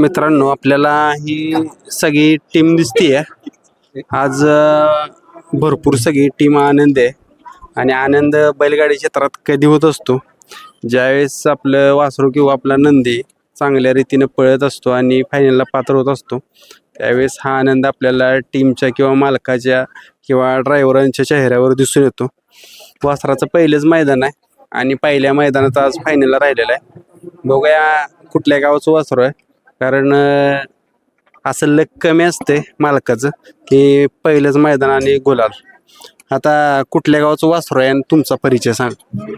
मित्रांनो, आपल्याला ही सगळी टीम दिसतीये आज. भरपूर सगळी टीम आनंद आहे आणि आनंद बैलगाडी क्षेत्रात कधी होत असतो ज्यावेळेस आपलं वासरू किंवा आपला नंदी चांगल्या रीतीने पळत असतो आणि फायनलला पात्र होत असतो, त्यावेळेस हा आनंद आपल्याला टीमच्या किंवा मालकाच्या किंवा ड्रायव्हरांच्या चेहऱ्यावर दिसून येतो. वासराचं पहिलेच मैदान आहे आणि पहिल्या मैदानात आज फायनलला राहिलेला आहे. बघूया कुठल्या गावाचं वासरू आहे, कारण असं लक कमी असते मालकाचं की पहिलंच मैदान आणि गुलाल. आता कुठल्या गावाचं वासरू आहे आणि तुमचा परिचय सांग.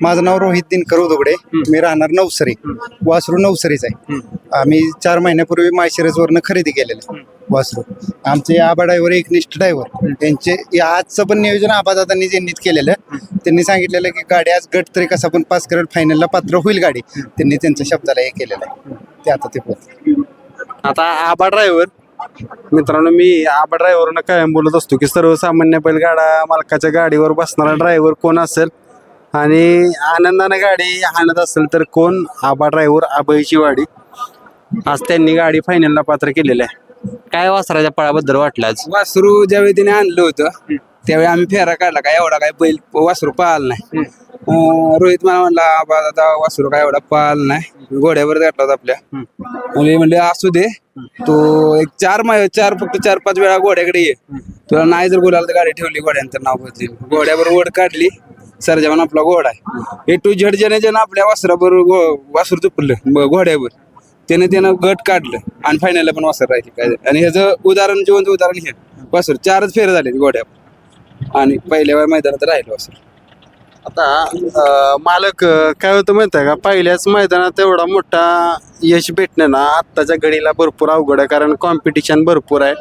माझं नाव रोहित दिनकर उदगडे, मी राहणार नवसरी. वासरू नवसरीच आहे. आम्ही 4 महिन्यापूर्वी माळशिरसवरनं खरेदी केलेलं वासरू. आमचे आबा ड्रायव्हर, एकनिष्ठ ड्रायव्हर, त्यांचे आजचं पण नियोजन आबादादांनी ज्यांनीच केलेलं. त्यांनी सांगितलेलं की गाडी आज गट तरी कसा पण पास करेल, फायनलला पात्र होईल गाडी. त्यांनी त्यांच्या शब्दाला हे केलेलं आहे, ते आता ते बोलतो. आता आबा ड्रायव्हर, मित्रांनो, मी आबा ड्रायव्हरनं कायम बोलत असतो की सर्वसामान्य बैलगाडा मालकाच्या गाडीवर बसणारा ड्रायव्हर कोण असेल आणि आनंदानं गाडी हाणत असेल तर कोण, आबा ड्रायव्हर, आबाईची वाडी. आज त्यांनी गाडी फायनलला पात्र केलेलं आहे. काय वासराच्या पळाबद्दल वाटलं आज? वासरू ज्यावेळी तिने आणलं होतं त्यावेळी आम्ही फेरा काढला, काय एवढा काय बैल वासरू पाळला नाही. रोहित मला म्हणला, आबा आता वासरू काय एवढा पाळला नाही, घोड्यावर गाठला होता आपल्या. आणि म्हणले असू दे, तो एक 4-5 वेळा घोड्याकडे ये, तुला नाही जर बोलायला तर गाडी ठेवली घोड्यानंतर नाव बदली. घोड्यावर ओढ काढली, सरजामान आपला घोडा आहे. ए टू झेड ज्याने आपल्या वासराबरोबर वासरू तुपलं घोड्यावर, त्यानं गट काढलं आणि फायनलला पण वासर राहिली काय. आणि ह्याचं उदाहरण, जिवंत उदाहरण हे वासर 4च फेर झाले घोड्यावर आणि पहिल्या वेळा मैदानात राहिलं वासर. आता मालक काय होतं माहिती आहे का, पहिल्याच मैदानात एवढा मोठा यश भेटणं ना आत्ताच्या घडीला भरपूर अवघड आहे, कारण कॉम्पिटिशन भरपूर आहे.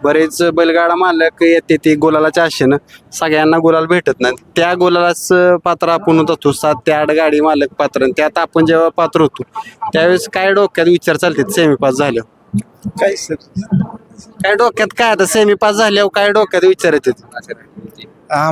बरेच बैलगाडा मालक येते ते गुलालाच्या आशेनं, सगळ्यांना गुलाल भेटत नाही. त्या गुलालाच पात्र आपण होत असतो. 7 ते 8 गाडी मालक पात्र, त्यात आपण जेव्हा पात्र होतो त्यावेळेस काय डोक्यात विचार चालतात सेमी पास झाल्यावर? काय सर, काय डोक्यात काय आता सेमी पास झाल्यावर काय डोक्यात विचार येतात?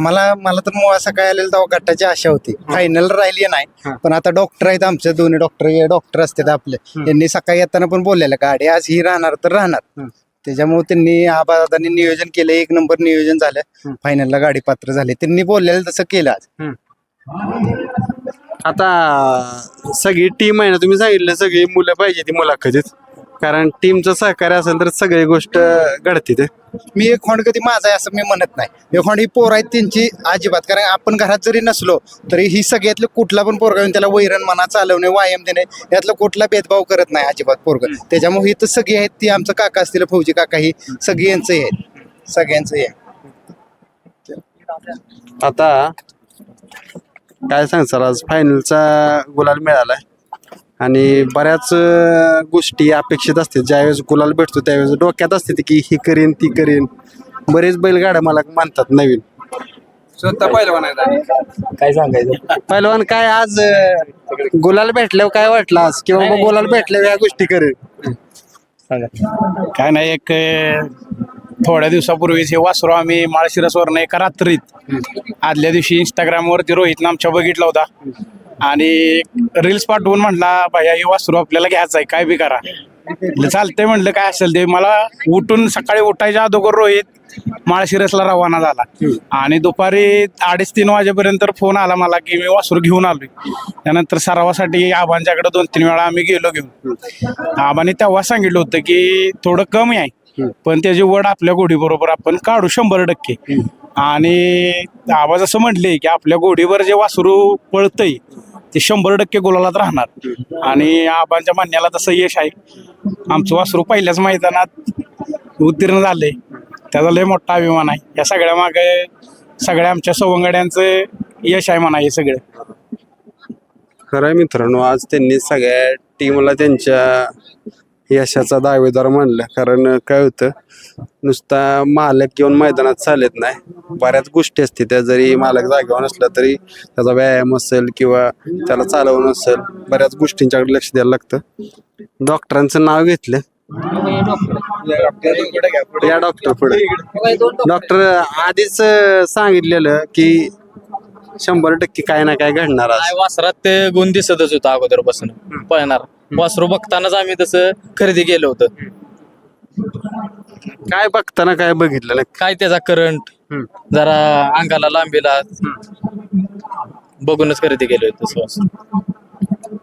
मला तर असं काय आलेलं तेव्हा गटाची आशा होती. फायनल राहिली नाही, पण आता डॉक्टर आहेत आमचे, दोन्ही डॉक्टर असतात आपले. त्यांनी सकाळी येताना पण बोललेलं गाडी आज ही राहणार तर राहणार. त्याच्यामुळे त्यांनी आबादादांनी नियोजन केलं, 1 नंबर नियोजन झालं, फायनलला गाडी पात्र झाली. त्यांनी बोललेलं तसं केलं आज. आता सगळी टीम आहे ना, तुम्ही सांगितलं सगळी मुलं पाहिजे ती मुलाखतीत, कारण टीमचं सहकार्य असेल तर सगळी गोष्ट घडते. ते मी एक खोंड कधी माझा आहे असं मी म्हणत नाही. एक खोंड ही पोर आहेत त्यांची अजिबात, कारण आपण घरात जरी नसलो तरी ही सगळ्यातलं कुठला पण पोरगा येऊन त्याला वैरण म्हणा, चालवणे, व्यायाम देणे, यातला कुठला भेदभाव करत नाही अजिबात पोरग. त्याच्यामुळे ही तर सगळी आहेत, ती आमचं काका असतील, फौजी काका, ही सगळी यांचंही आहेत, सगळ्यांचंही आहे. आता काय सांगसाल, आज फायनलचा गुलाल मिळालाय आणि बऱ्याच गोष्टी अपेक्षित असतात. ज्यावेळेस गुलाल भेटतो त्यावेळेस डोक्यात असते की ही करीन ती करीन. बरेच बैलगाड्या मला मानतात नवीन, स्वतः पहिलवान आहे. काय सांगायचं पहिलवान, काय आज गुलाल भेटल्यावर काय वाटलं आज, किंवा गुलाल भेटल्यावर या गोष्टी करेन? काय नाही, एक थोड्या दिवसापूर्वीच हे वासरू आम्ही माळशिरसवरनं एका रात्रीत आदल्या दिवशी इंस्टाग्रामवरती रोहितनं आमच्या बघितला होता आणि रील्स पाठवून म्हटला, भैया हे वासरू आपल्याला घ्यायचं आहे, काय बी करा. चालतंय म्हटलं, काय असेल ते. मला उठून सकाळी उठायच्या अगोदर रोहित माळशिरसला रवाना झाला आणि दुपारी 2:30-3 वाजेपर्यंत फोन आला मला की मी वासरू घेऊन आलोय. त्यानंतर सरावासाठी आबांच्याकडे 2-3 वेळा आम्ही गेलो घेऊन. आबांनी तेव्हा सांगितलं होतं की थोडं कमी आहे, पण त्याची वड आपल्या घोडीबरोबर आपण काढू 100%. आणि आबा जसं म्हटले की आपल्या घोडीवर जे वासरू पळतंय ते 100% गुलालात राहणार आणि आबांच्या म्हणण्याला तसं यश आहे. आमचं वासरू पहिल्याच मैदानात उत्तीर्ण झालंय, त्याचा लय मोठा अभिमान आहे. या सगळ्या मागे सगळ्या आमच्या सवंगड्यांचं यश आहे म्हणा हे सगळं. खरं आहे मित्रांनो, आज त्यांनी सगळ्या टीमला त्यांच्या यशाचा दावेदार मानलं. कारण काय होतं, नुसता मालक घेऊन मैदानात चालत नाही, बऱ्याच गोष्टी असते त्या. जरी मालक जागेवर नसला तरी त्याचा व्यायाम असेल किंवा त्याला चालवणं असेल, बऱ्याच गोष्टींच्याकडे लक्ष द्यायला लागतं. डॉक्टरांचं नाव घेतलं, या डॉक्टर पुढे. डॉक्टर आधीच सांगितलेलं की 100% काय ना काय घडणार आज. वासरात ते गुण दिसतच होता अगोदरपासून पळणार. वासरू बघतानाच आम्ही तसं खरेदी केलं होतं. काय बघताना काय बघितलं नक्की? काय त्याचा करंट जरा अंगाला लांबीला बघूनच खरेदी केलं होतं तसं वासरू.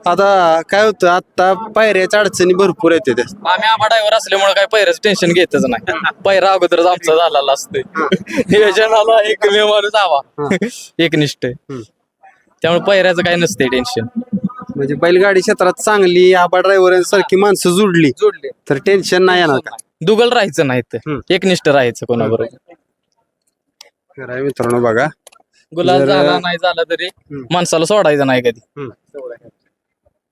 आता काय होतं, आता पायऱ्याच्या अडचणी भरपूर येते त्या. आम्ही आबा ड्रायव्हर असल्यामुळे काय पैराचं टेन्शन घेतच नाही. पैरा अगोदरच आमचा झालेला असतोय. नियोजनाला एकमेव माणूस हवा एकनिष्ठ, त्यामुळे पैऱ्याचं काय नसते टेन्शन. म्हणजे बैलगाडी क्षेत्रात चांगली आबा ड्रायव्हर सारखी माणसं जुडली तर टेन्शन नाही येणार का? दुगल राहायचं नाही तर एकनिष्ठ राहायचं कोणाबरोबर. खरं आहे मित्रांनो, बघा गुलाल जर- झाला नाही झाला तरी माणसाला सोडायचं नाही कधी.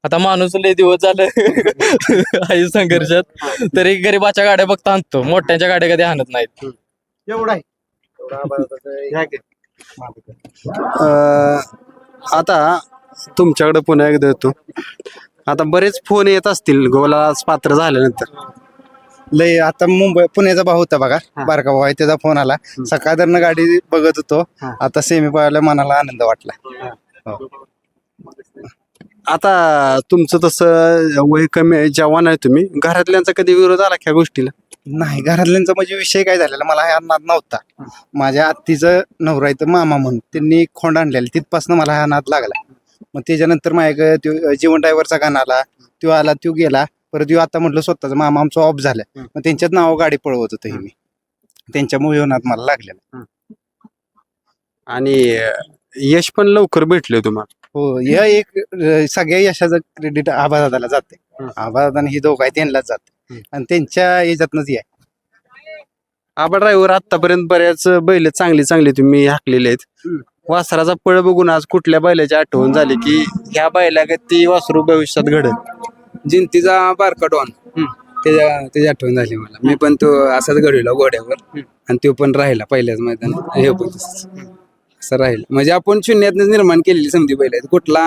आता माणूस लय दिवस झालं आहे संघर्षात, तरी गरीबाच्या गाड्या बघता आणतो, मोठ्यांच्या गाड्या कधी आणत नाहीत. एवढा आहे आता तुमच्याकडे पुन्हा एकदा येतो. आता बरेच फोन येत असतील गोलास पात्र झाल्यानंतर. लय आता मुंबई पुण्याचा भाऊ होता बघा, बारका भाऊ आहे, त्याचा फोन आला. सकाळदरनं गाडी बघत होतो, आता सेमी पाहायला मनाला आनंद वाटला. आता तुमचं तसं वय कमी आहे, जवान आहे तुम्ही, घरातल्यांचा कधी विरोध आला ह्या गोष्टीला? नाही, घरातल्यांचा म्हणजे विषय काय झालेला, मला हा नाद नव्हता. माझ्या आत्तीचं नवरा आहे तर मामा म्हणून त्यांनी खोंड आणलेला, तिथपासून मला हा नाद लागला. मग त्याच्यानंतर माझ्याकडे तो जीवन ड्रायव्हरचा गाणं आला, तो आला, तो गेला. परत तो आता म्हटलं स्वतःचा मामा आमचा ऑफ झाला, मग त्यांच्याच नाव गाडी पळवत होतो मी, त्यांच्यामुळे नाद मला लागलेला. आणि यश पण लवकर भेटले तुम्हाला. हो, या एक सगळ्या यशाचं क्रेडिट आबादादाला जाते. आबादादाने ही दोघं आहे त्यांनाच जाते आणि त्यांच्या याच्यातनंच आहे. आबा ड्रायव्हर आतापर्यंत बऱ्याच बैल चांगली चांगली तुम्ही हाकलेले आहेत. वासराचा पळ बघून आज कुठल्या बैलाची आठवण झाली की ह्या बैलागत वासरू भविष्यात घडल? जिंतीचा बारका डॉन, त्याची आठवण झाली मला. मी पण तो असाच घडविला घोड्यावर आणि तो पण राहिला पहिल्याच मैदानात. हे पण असं राहील म्हणजे आपण शून्यातच निर्माण केलेली समधी बैल आहेत. कुठला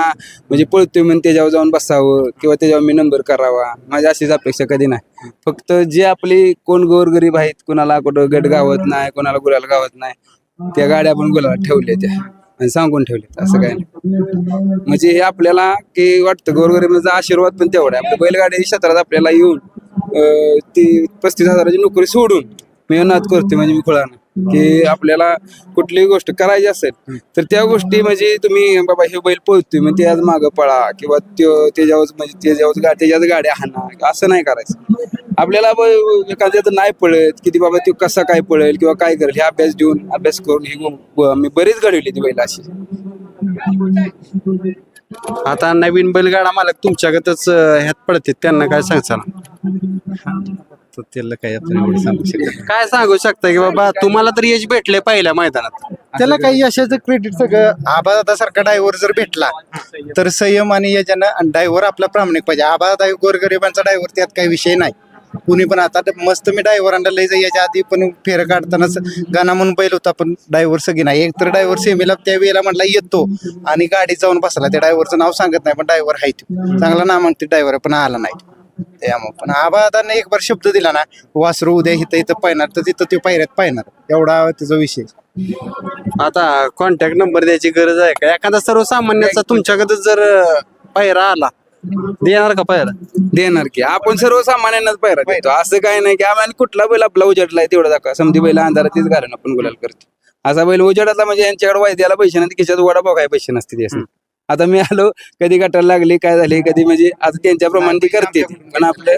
म्हणजे पळतोय म्हणून त्याच्यावर जाऊन बसावं किंवा त्याच्यावर मी नंबर करावा, माझी अशीच अपेक्षा कधी नाही. फक्त जे आपली कोण गोरगरीब आहेत, कोणाला कुठं गट गावत नाही, कोणाला गुलाल गावत नाही, त्या गाड्या आपण गुलाला ठेवल्या त्या आणि सांगून ठेवले. असं काय नाही, म्हणजे हे आपल्याला की वाटतं गोरगरिबाचा आशीर्वाद पण तेवढा आहे. आपल्या बैलगाडी क्षेत्रात आपल्याला येऊन ती 35,000ची नोकरी सोडून मी नाद करते. म्हणजे मी खुळानं की आपल्याला कुठलीही गोष्ट करायची असेल तर त्या गोष्टी म्हणजे तुम्ही बाबा हे बैल पळतोय मग ते आज मागं पळा किंवा त्याच्यावर म्हणजे त्याच्याच गाड्या हाणा, असं नाही करायचं. आपल्याला एखाद्याचं नाही पळत की बाबा तो कसा काय पळेल किंवा काय करेल हे अभ्यास देऊन अभ्यास करून ही मी बरीच घडवली ती बैल अशी. आता नवीन बैलगाडा मालक तुमच्यागतच ह्यात पडते, त्यांना काय सांगचाल? त्याला काय आपण एवढं सांगू शकत. काय सांगू शकता की बाबा तुम्हाला तर यश भेटले पहिल्या मैदानात? त्याला काही यशाचं क्रेडिट सगळं आबादादा सारखा ड्रायव्हर जर भेटला तर संयम आणि याच्यानं ड्रायव्हर आपला प्रामाणिक पाहिजे. आबादादा गोरगरिबांचा ड्रायव्हर, त्यात काही विषय नाही. कुणी पण आता मस्त मी ड्रायव्हरांना लय जाई, याच्या आधी पण फेरं काढतानाच गाणा म्हणून बैल होता, पण ड्रायव्हर सगळी नाही. एक तर ड्रायव्हर सेमीला त्या वेळेला म्हटला येतो आणि गाडी जाऊन बसला. त्या ड्रायव्हरचं नाव सांगत नाही पण ड्रायव्हर आहे तो चांगला नाव म्हणते ड्रायव्हर, पण आला नाही. त्यामुळे पण आबादाने एक बार शब्द दिला ना, वासरू उद्या इथं पाहणार तर तिथं ते पायऱ्यात पाहणार, एवढा त्याचा विषय. आता कॉन्टॅक्ट नंबर द्यायची गरज आहे का? एखादा सर्वसामान्याचा तुमच्याकडे जर पायरा आला देणार का पायरा? देणार की आपण सर्वसामान्यांनाच पायरा देतो. असं काय नाही की आम्ही कुठला बैल आपला उजाडलाय तेवढा दाखवा. समधी बैल अंधारातच घालून आपण गुलाल करतो. असा बैल उजाडातला म्हणजे यांच्याकडे वायद्याला पैसे नाही, खिशात वडा बघाय पैसे नसते त्यास. आता मी आलो कधी गटाला लागली काय झाले कधी म्हणजे आता त्यांच्याप्रमाणे ती करते, पण आपल्या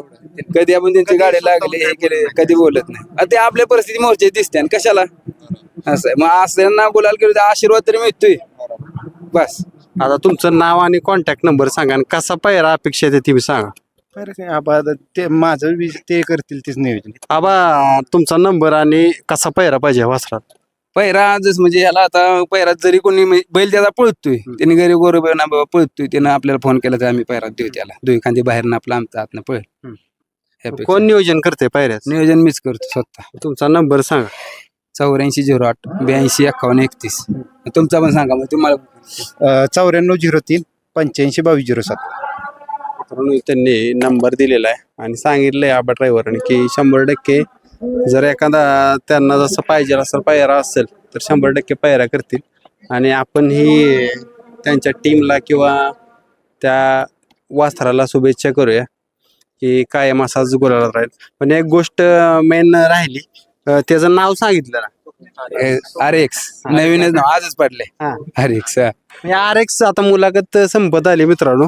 कधी आपण त्यांची गाडी लागली हे केले कधी बोलत नाही. आता ते आपल्या परिस्थिती मोर्चे दिसते आणि कशाला असं मग असं गुलाल केलं आशीर्वाद तरी मिळतोय बस. आता तुमचं नाव आणि कॉन्टॅक्ट नंबर सांगा आणि कसा पायरा अपेक्षा आहे ते सांगा. आबा ते माझं ते करतील तेच नियोजन. आबा तुमचा नंबर आणि कसा पायरा पाहिजे वासरात? पैरा जस म्हणजे याला आता पैरात जरी कोणी बैल त्याचा पळतोय, त्याने घरी गोरबा बाबा पळतोय, त्यानं आपल्याला फोन केला तर आम्ही पैरात देऊ त्याला. दुई खांदी बाहेर आपला आमचा आतनं पळेल. कोण नियोजन करते पायऱ्याच? नियोजन मीच करतो स्वतः. तुमचा नंबर सांगा. 8408 82 51 31. तुमचा पण सांगा मग तुम्हाला. 9403 85 2207. त्यांनी नंबर दिलेला आहे आणि सांगितलंय आबा ड्रायव्हरने की 100% जर एखादा त्यांना जसं पाहिजे असं पायरा असेल तर 100% पायरा करतील. आणि आपण ही त्यांच्या टीमला किंवा त्या वासराला शुभेच्छा करूया की कायम असाच गुलाला राहील. पण एक गोष्ट मेन राहिली, त्याचं नाव सांगितलं ना. RX नवीनच नाव आजच पडले हा. RX. RX आता मुलाखत संपत आली मित्रांनो.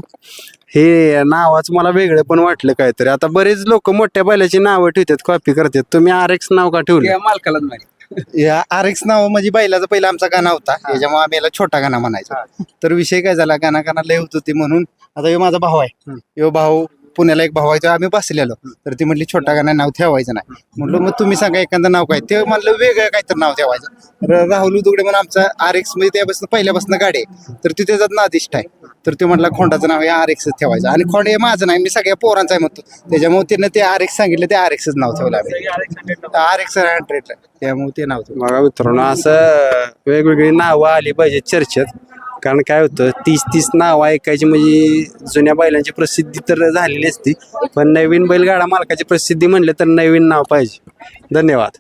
हे नावाचं मला वेगळं पण वाटलं काहीतरी. आता बरेच लोक मोठ्या बैलाची नावं ठेवतात, कॉपी करतात. तुम्ही RX नाव का ठेवलं? त्या मालकालाच माहिती. या RX नाव म्हणजे बैलाचा पहिला आमचा गाणा होता, त्याच्यामुळे आम्ही याला छोटा गाणा म्हणायचा. तर विषय काय झाला, गाणा लय होत होती म्हणून आता ह्यो माझा भाऊ आहे, ह्यो भाऊ पुण्याला एक भाऊ आहे, तो आम्ही बसलेलो. तर ती म्हटली छोटा गाणा नाव ठेवायचं नाही. म्हटलं मग तुम्ही सांगा एखादं नाव काय. ते म्हणलं वेगळं काहीतरी नाव ठेवायचं. तर राहुल उदुगडे म्हणून आमचा RX म्हणजे त्यापासून पहिल्यापासून गाडी आहे, तर ती त्याच्यात नादिष्ट आहे. तर ते म्हटलं खोंडाचं नाव हे RX ठेवायचं. आणि खोंड हे माझं नाही, मी सगळ्या पोरांचं आहे म्हणतो. त्याच्यामुळे त्यानं ते RX सांगितलं, ते RXच नाव ठेवलं आम्ही. RX 100 त्यामुळे ते नाव ठेवलं. बघा मित्रांनो, असं वेगवेगळी नावं आली पाहिजे चर्चेत. कारण काय होतं, 30 नावं ऐकायची म्हणजे जुन्या बैलांची प्रसिद्धी तर झालेली असती, पण नवीन बैलगाडा मालकाची प्रसिद्धी म्हणलं तर नवीन नाव पाहिजे. धन्यवाद.